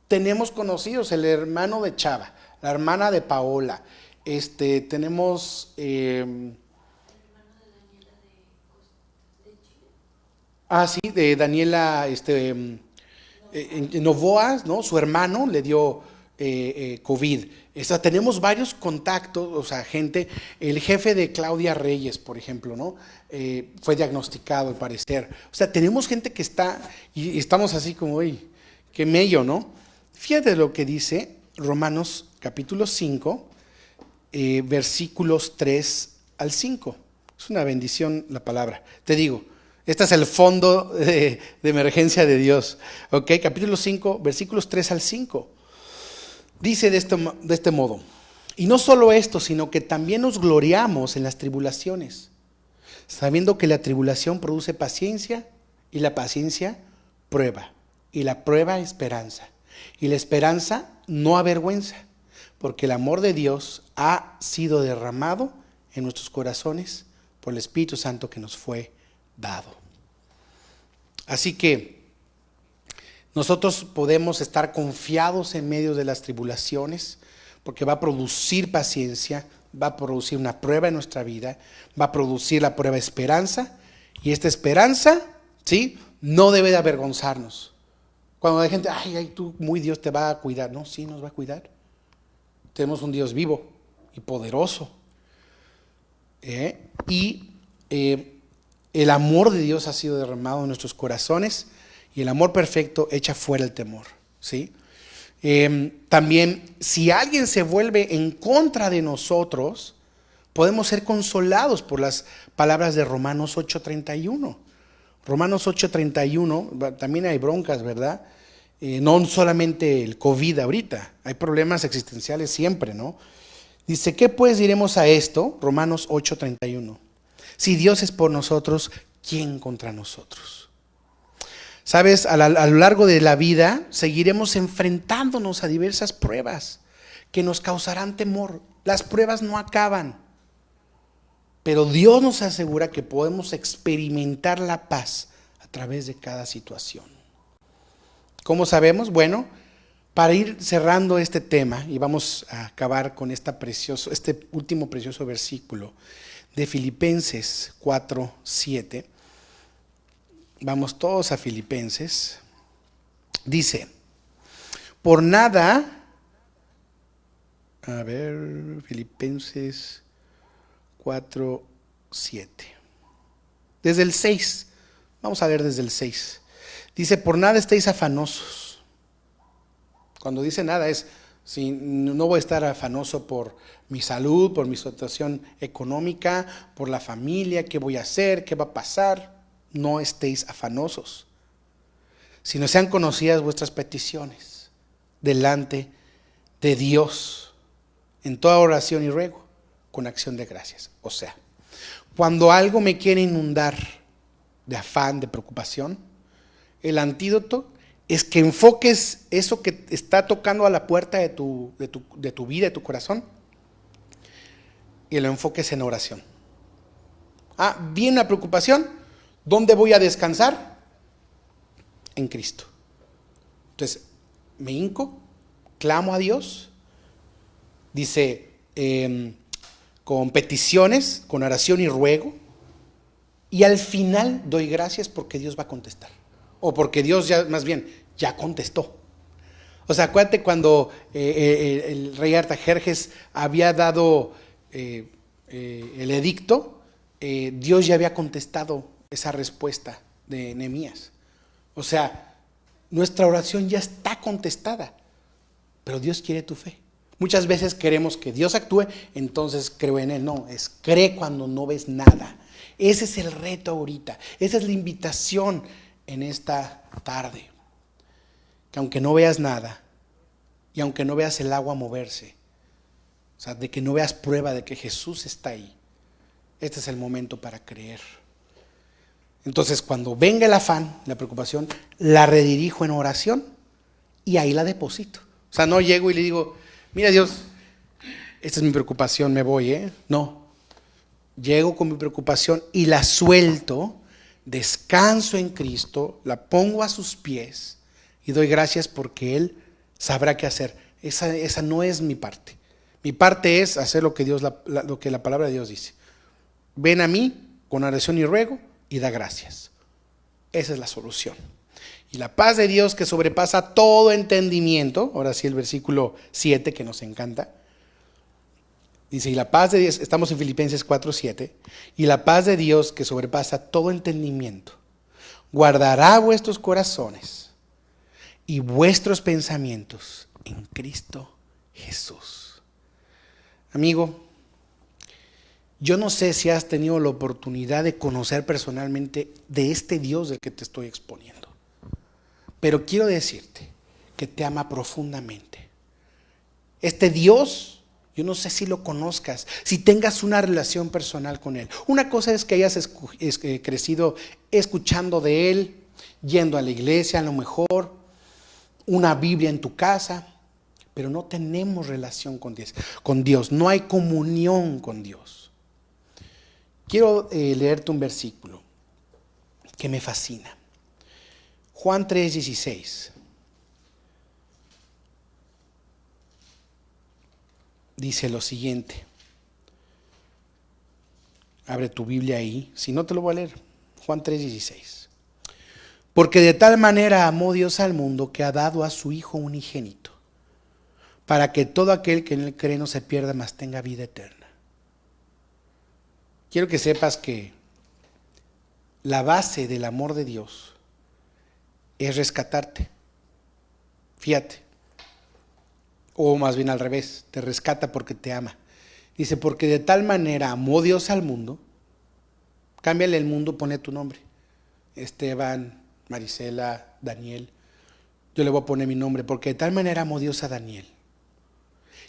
tenemos conocidos, el hermano de Chava, la hermana de Paola, tenemos de Daniela Novoa, ¿no? Su hermano le dio COVID. Tenemos varios contactos, o sea, gente. El jefe de Claudia Reyes, por ejemplo, ¿no? Fue diagnosticado al parecer. O sea, tenemos gente que está, y estamos así como, uy, qué mello, ¿no? Fíjate lo que dice Romanos capítulo 5, versículos 3 al 5. Es una bendición la palabra. Te digo, este es el fondo de emergencia de Dios. Ok, capítulo 5, versículos 3 al 5. Dice de este modo: y no solo esto, sino que también nos gloriamos en las tribulaciones, sabiendo que la tribulación produce paciencia, y la paciencia prueba, y la prueba esperanza, y la esperanza no avergüenza, porque el amor de Dios ha sido derramado en nuestros corazones por el Espíritu Santo que nos fue dado. Así que nosotros podemos estar confiados en medio de las tribulaciones, porque va a producir paciencia, va a producir una prueba en nuestra vida, va a producir la prueba esperanza, y esta esperanza, ¿sí?, no debe de avergonzarnos. Cuando hay gente, ay, tú, muy Dios te va a cuidar. No, sí, nos va a cuidar. Tenemos un Dios vivo y poderoso. El amor de Dios ha sido derramado en nuestros corazones, y el amor perfecto echa fuera el temor, ¿sí? También, si alguien se vuelve en contra de nosotros, podemos ser consolados por las palabras de Romanos 8:31. Romanos 8:31, también hay broncas, ¿verdad? No solamente el COVID ahorita, hay problemas existenciales siempre, ¿no? Dice: ¿qué pues diremos a esto? Romanos 8:31. Si Dios es por nosotros, ¿quién contra nosotros? Sabes, a lo largo de la vida seguiremos enfrentándonos a diversas pruebas que nos causarán temor. Las pruebas no acaban, pero Dios nos asegura que podemos experimentar la paz a través de cada situación. ¿Cómo sabemos? Bueno, para ir cerrando este tema, y vamos a acabar con este último precioso versículo de Filipenses 4:7. Vamos todos a Filipenses. Dice: por nada, Filipenses 4:7. Desde el 6, vamos a ver desde el 6. Dice: por nada estéis afanosos. Cuando dice nada es, si no voy a estar afanoso por mi salud, por mi situación económica, por la familia, qué voy a hacer, qué va a pasar. No estéis afanosos, sino sean conocidas vuestras peticiones delante de Dios en toda oración y ruego con acción de gracias. O sea, cuando algo me quiere inundar de afán, de preocupación, el antídoto es que enfoques eso que está tocando a la puerta de tu vida, de tu corazón, y lo enfoques en oración. Viene una preocupación. ¿Dónde voy a descansar? En Cristo. Entonces, me hinco, clamo a Dios, dice, con peticiones, con oración y ruego, y al final doy gracias porque Dios va a contestar, o porque Dios ya contestó. O sea, acuérdate cuando el rey Artajerjes había dado el edicto, Dios ya había contestado esa respuesta de Nehemías. O sea, nuestra oración ya está contestada, pero Dios quiere tu fe. Muchas veces queremos que Dios actúe, entonces creo en Él. No, es cree cuando no ves nada. Ese es el reto ahorita. Esa es la invitación en esta tarde. Que aunque no veas nada, y aunque no veas el agua moverse, o sea, de que no veas prueba de que Jesús está ahí, este es el momento para creer. Entonces, cuando venga el afán, la preocupación, la redirijo en oración y ahí la deposito. O sea, no llego y le digo, mira Dios, esta es mi preocupación, me voy, No, llego con mi preocupación y la suelto, descanso en Cristo, la pongo a sus pies y doy gracias porque Él sabrá qué hacer. Esa no es mi parte. Mi parte es hacer lo que lo que la palabra de Dios dice. Ven a mí con oración y ruego y da gracias. Esa es la solución. Y la paz de Dios que sobrepasa todo entendimiento, ahora sí el versículo 7 que nos encanta, dice, y la paz de Dios, estamos en Filipenses 4:7, y la paz de Dios que sobrepasa todo entendimiento, guardará vuestros corazones y vuestros pensamientos en Cristo Jesús. Amigo, yo no sé si has tenido la oportunidad de conocer personalmente de este Dios del que te estoy exponiendo, pero quiero decirte que te ama profundamente. Este Dios, yo no sé si lo conozcas, si tengas una relación personal con Él. Una cosa es que hayas crecido escuchando de Él, yendo a la iglesia, a lo mejor, una Biblia en tu casa, pero no tenemos relación con Dios, no hay comunión con Dios. Quiero leerte un versículo que me fascina. Juan 3:16. Dice lo siguiente. Abre tu Biblia ahí, si no te lo voy a leer. Juan 3:16. Porque de tal manera amó Dios al mundo que ha dado a su Hijo unigénito, para que todo aquel que en Él cree no se pierda, mas tenga vida eterna. Quiero que sepas que la base del amor de Dios es rescatarte. Fíjate. O más bien al revés, te rescata porque te ama. Dice, porque de tal manera amó Dios al mundo. Cámbiale el mundo, ponle tu nombre. Esteban, Marisela, Daniel. Yo le voy a poner mi nombre, porque de tal manera amó Dios a Daniel,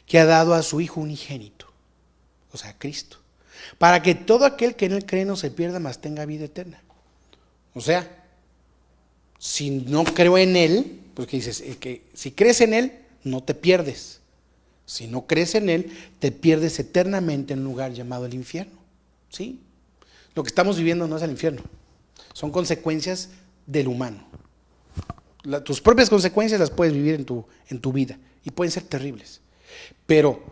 que ha dado a su Hijo unigénito, o sea, Cristo, para que todo aquel que en Él cree no se pierda, mas tenga vida eterna. O sea, si no creo en Él, porque dices que si crees en Él, no te pierdes. Si no crees en Él, te pierdes eternamente en un lugar llamado el infierno. ¿Sí? Lo que estamos viviendo no es el infierno, son consecuencias del humano. Tus propias consecuencias las puedes vivir en tu vida y pueden ser terribles. Pero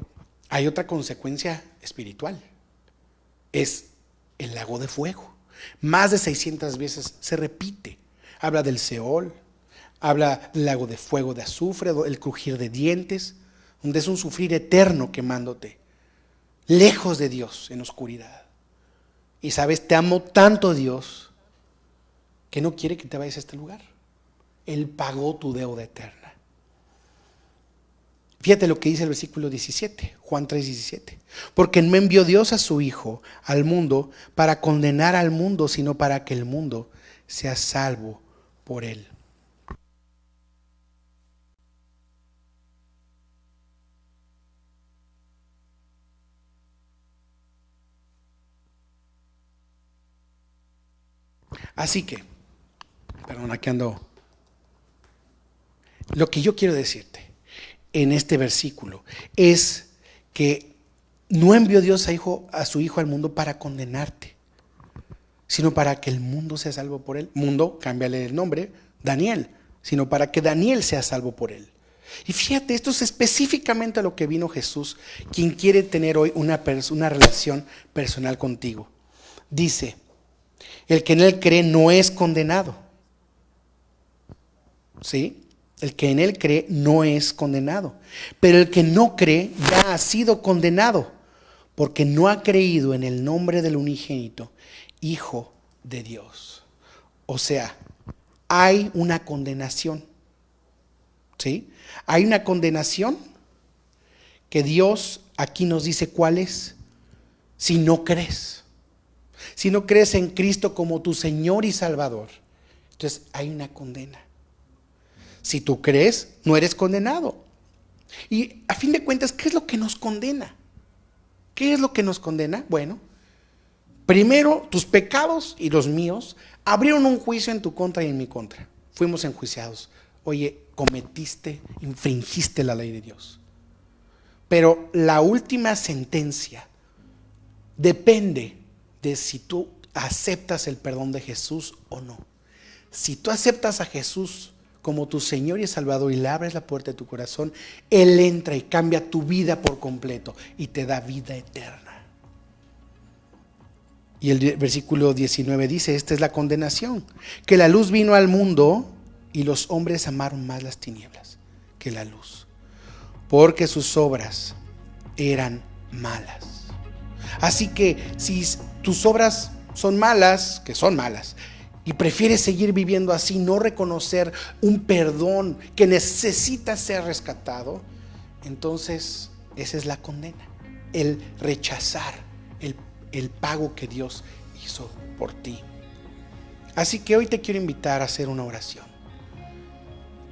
hay otra consecuencia espiritual. Es el lago de fuego. Más de 600 veces se repite. Habla del Seol, habla del lago de fuego de azufre, el crujir de dientes, donde es un sufrir eterno quemándote, lejos de Dios, en oscuridad. Y sabes, te amo tanto Dios, que no quiere que te vayas a este lugar. Él pagó tu deuda eterna. Fíjate lo que dice el versículo 17, Juan 3:17. Porque no envió Dios a su Hijo al mundo para condenar al mundo, sino para que el mundo sea salvo por Él. Así que, perdón, aquí ando. Lo que yo quiero decirte en este versículo es que no envió Dios a su Hijo al mundo para condenarte, sino para que el mundo sea salvo por él. Mundo, cámbiale el nombre, Daniel, sino para que Daniel sea salvo por él. Y fíjate, esto es específicamente a lo que vino Jesús, quien quiere tener hoy una relación personal contigo. Dice, el que en él cree no es condenado. ¿Sí? El que en él cree no es condenado. Pero el que no cree ya ha sido condenado, porque no ha creído en el nombre del unigénito, Hijo de Dios. O sea, hay una condenación. ¿Sí? Hay una condenación que Dios aquí nos dice cuál es. Si no crees. Si no crees en Cristo como tu Señor y Salvador, entonces hay una condena. Si tú crees, no eres condenado. Y a fin de cuentas, ¿qué es lo que nos condena? ¿Qué es lo que nos condena? Bueno, primero, tus pecados y los míos abrieron un juicio en tu contra y en mi contra. Fuimos enjuiciados. Oye, infringiste la ley de Dios. Pero la última sentencia depende de si tú aceptas el perdón de Jesús o no. Si tú aceptas a Jesús como tu Señor y Salvador y le abres la puerta de tu corazón, Él entra y cambia tu vida por completo y te da vida eterna. Y el versículo 19 dice, esta es la condenación, que la luz vino al mundo y los hombres amaron más las tinieblas que la luz, porque sus obras eran malas. Así que si tus obras son malas, que son malas, y prefieres seguir viviendo así, no reconocer un perdón que necesita ser rescatado, entonces esa es la condena, el rechazar el pago que Dios hizo por ti. Así que hoy te quiero invitar a hacer una oración.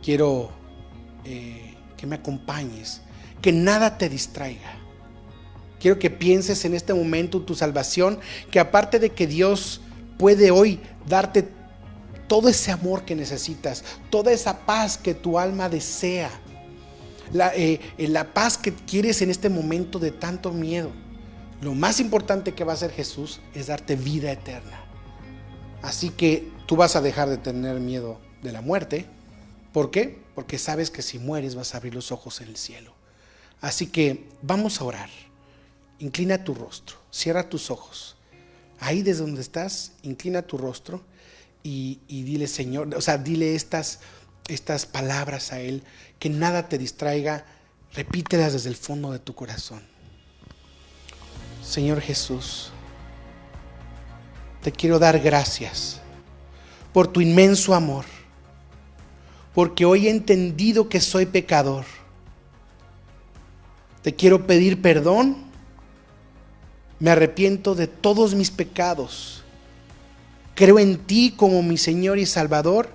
Quiero que me acompañes, que nada te distraiga. Quiero que pienses en este momento tu salvación, que aparte de que Dios puede hoy darte todo ese amor que necesitas, toda esa paz que tu alma desea, la paz que quieres en este momento de tanto miedo, lo más importante que va a hacer Jesús es darte vida eterna. Así que tú vas a dejar de tener miedo de la muerte. ¿Por qué? Porque sabes que si mueres vas a abrir los ojos en el cielo. Así que vamos a orar. Inclina tu rostro, cierra tus ojos. Ahí desde donde estás, inclina tu rostro y dile, Señor, dile estas palabras a Él, que nada te distraiga, repítelas desde el fondo de tu corazón. Señor Jesús, te quiero dar gracias por tu inmenso amor, porque hoy he entendido que soy pecador. Te quiero pedir perdón. Me arrepiento de todos mis pecados. Creo en ti como mi Señor y Salvador,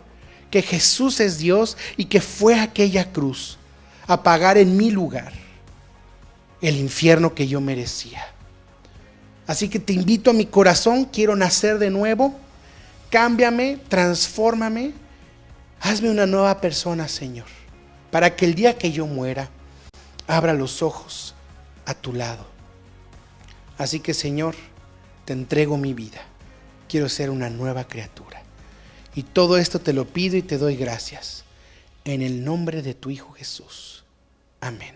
que Jesús es Dios y que fue a aquella cruz a pagar en mi lugar el infierno que yo merecía. Así que te invito a mi corazón, quiero nacer de nuevo. Cámbiame, transfórmame, hazme una nueva persona, Señor, para que el día que yo muera, abra los ojos a tu lado. Así que, Señor, te entrego mi vida. Quiero ser una nueva criatura. Y todo esto te lo pido y te doy gracias. En el nombre de tu Hijo Jesús. Amén.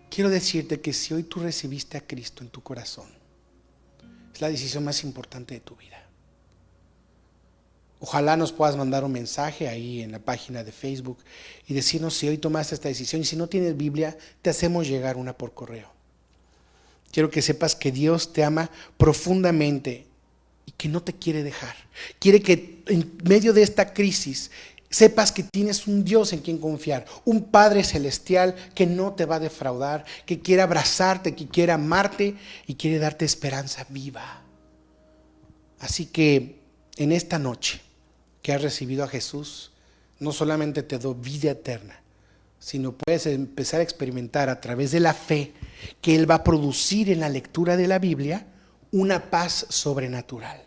Quiero decirte que si hoy tú recibiste a Cristo en tu corazón, es la decisión más importante de tu vida. Ojalá nos puedas mandar un mensaje ahí en la página de Facebook y decirnos si hoy tomaste esta decisión. Y si no tienes Biblia, te hacemos llegar una por correo. Quiero que sepas que Dios te ama profundamente y que no te quiere dejar. Quiere que en medio de esta crisis sepas que tienes un Dios en quien confiar, un Padre celestial que no te va a defraudar, que quiere abrazarte, que quiere amarte y quiere darte esperanza viva. Así que en esta noche que has recibido a Jesús, no solamente te doy vida eterna, sino puedes empezar a experimentar a través de la fe que Él va a producir en la lectura de la Biblia una paz sobrenatural.